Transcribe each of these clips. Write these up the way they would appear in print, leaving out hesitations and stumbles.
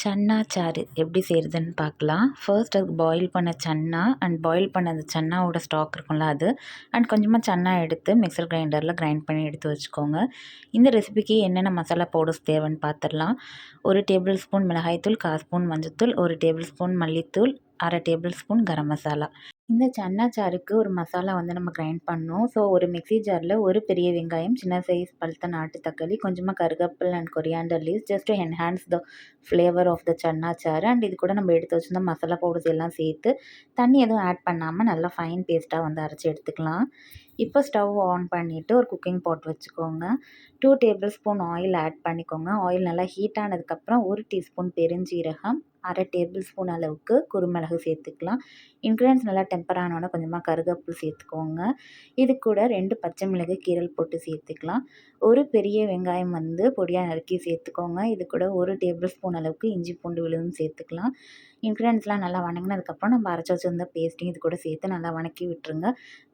சன்னா சாறு எப்படி செய்கிறதுன்னு பார்க்கலாம். ஃபர்ஸ்ட் அதுக்கு பாயில் பண்ண சன்னா அண்ட் பாயில் பண்ண அந்த சன்னாவோட ஸ்டாக் இருக்கும்ல அது அண்ட் கொஞ்சமாக சன்னா எடுத்து மிக்சர் கிரைண்டரில் கிரைண்ட் பண்ணி எடுத்து வச்சுக்கோங்க. இந்த ரெசிபிக்கு என்னென்ன மசாலா பவுடர்ஸ் தேவைன்னு பார்த்துடலாம். 1 டேபிள் ஸ்பூன் மிளகாய்த்தூள், 1/4 ஸ்பூன் மஞ்சள்தூள், 1 டேபிள் ஸ்பூன் மல்லித்தூள், 1/2 டேபிள் ஸ்பூன் கரம் மசாலா. இந்த சன்னா சாருக்கு ஒரு மசாலா நம்ம கிரைண்ட் பண்ணோம். ஸோ ஒரு மிக்ஸி ஜாரில் ஒரு பெரிய வெங்காயம், சின்ன சைஸ் பழுத்த நாட்டு தக்காளி, கொஞ்சமாக கருவேப்பிலை and coriander leaves just to enhance the flavour of the chana saaru. And இது கூட நம்ம எடுத்து வச்சிருந்த மசாலா பவுடர்ஸ் எல்லாம் சேர்த்து தண்ணி எதுவும் ஆட் பண்ணாமல் நல்லா ஃபைன் பேஸ்ட்டாக அரைச்சி எடுத்துக்கலாம். இப்போ ஸ்டவ் ஆன் பண்ணிவிட்டு ஒரு குக்கிங் பாட் வச்சுக்கோங்க. 2 டேபிள் ஸ்பூன் ஆயில் ஆட் பண்ணிக்கோங்க. ஆயில் நல்லா ஹீட் ஆனதுக்கப்புறம் 1 டீஸ்பூன் பெருஞ்சீரகம், 1/2 டேபிள் ஸ்பூன் அளவுக்கு குருமிளகு சேர்த்துக்கலாம். இன்க்ரீடியன்ஸ் நல்லா டெம்பர் ஆனோட கொஞ்சமாக கருவேப்பிலை சேர்த்துக்கோங்க. இது கூட 2 பச்சை மிளகு கீரல் போட்டு சேர்த்துக்கலாம். ஒரு பெரிய வெங்காயம் பொடியாக நறுக்கி சேர்த்துக்கோங்க. இது கூட 1 டேபிள் ஸ்பூன் அளவுக்கு இஞ்சி பூண்டு விழுதும் சேர்த்துக்கலாம். இன்க்ரீடியன்ஸ்லாம் நல்லா வணங்கினதுக்கப்புறம் நம்ம அரைச்சி வச்சிருந்த பேஸ்ட்டையும் இது கூட சேர்த்து நல்லா வணக்கி விட்டுருங்க.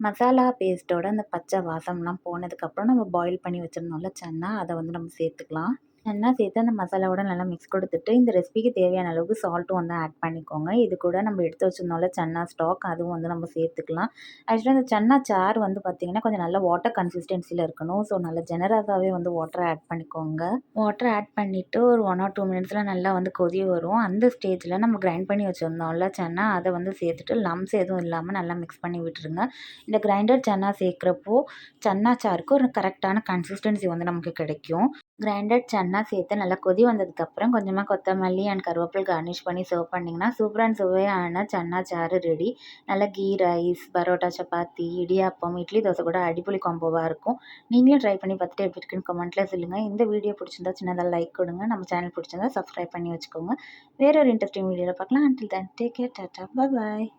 மசாலா பேஸ்ட்டோட அந்த பச்சை வாசம்லாம் போனதுக்கப்புறம் நம்ம பாயில் பண்ணி வச்சுருந்தோம்ல சன்னா, அதை நம்ம சேர்த்துக்கலாம். சன்னா சேர்த்து அந்த மசாலாவோட நல்லா மிக்ஸ் கொடுத்துட்டு இந்த ரெசிபிக்கு தேவையான அளவுக்கு சால்ட்டும் ஆட் பண்ணிக்கோங்க. இது கூட நம்ம எடுத்து வச்சிருந்தோம்ல சன்னா ஸ்டாக், அதுவும் நம்ம சேர்த்துக்கலாம். ஆக்சுவலாக இந்த சன்னா சாறு பார்த்திங்கன்னா கொஞ்சம் நல்ல வாட்டர் கன்சிஸ்டன்சியில் இருக்கணும். ஸோ நல்லா ஜெனரஸாகவே வாட்டரை ஆட் பண்ணிக்கோங்க. வாட்டர் ஆட் பண்ணிவிட்டு ஒரு 1 or 2 மினிட்ஸில் நல்லா கொதி வரும். அந்த ஸ்டேஜில் நம்ம கிரைண்ட் பண்ணி வச்சுருந்தோம்ல சன்னா, அதை சேர்த்துட்டு லம்ஸ் எதுவும் இல்லாமல் நல்லா மிக்ஸ் பண்ணி விட்டுருங்க. இந்த கிரைண்டர் சன்னா சேர்க்குறப்போ சன்னா சாருக்கு ஒரு கரெக்டான கன்சிஸ்டன்சி நமக்கு கிடைக்கும். கிரைண்டட் சன்னா சேர்த்து நல்லா கொதி வந்ததுக்கப்புறம் கொஞ்சமாக கொத்தமல்லி அண்ட் கருவேப்பிலை கார்னிஷ் பண்ணி சர்வ் பண்ணிங்கன்னா சூப்பர் அண்ட் சுவையான சன்னா சாறு ரெடி. நல்லா கீ ரைஸ், பரோட்டா, சப்பாத்தி, இடியாப்பம், இட்லி, தோசை கூட அடிப்பொலி காம்போவாக இருக்கும். நீங்களும் ட்ரை பண்ணி பார்த்துட்டு எப்படி இருக்குன்னு கமெண்ட்டில் சொல்லுங்கள். இந்த வீடியோ பிடிச்சிருந்தா சின்னதாக லைக் கொடுங்க. நம்ம சேனல் பிடிச்சிருந்தா சப்ஸ்கிரைப் பண்ணி வச்சுக்கோங்க. வேற ஒரு இன்ட்ரெஸ்டிங் வீடியோவில் பார்க்கலாம். Until then take care, Tata, bye bye.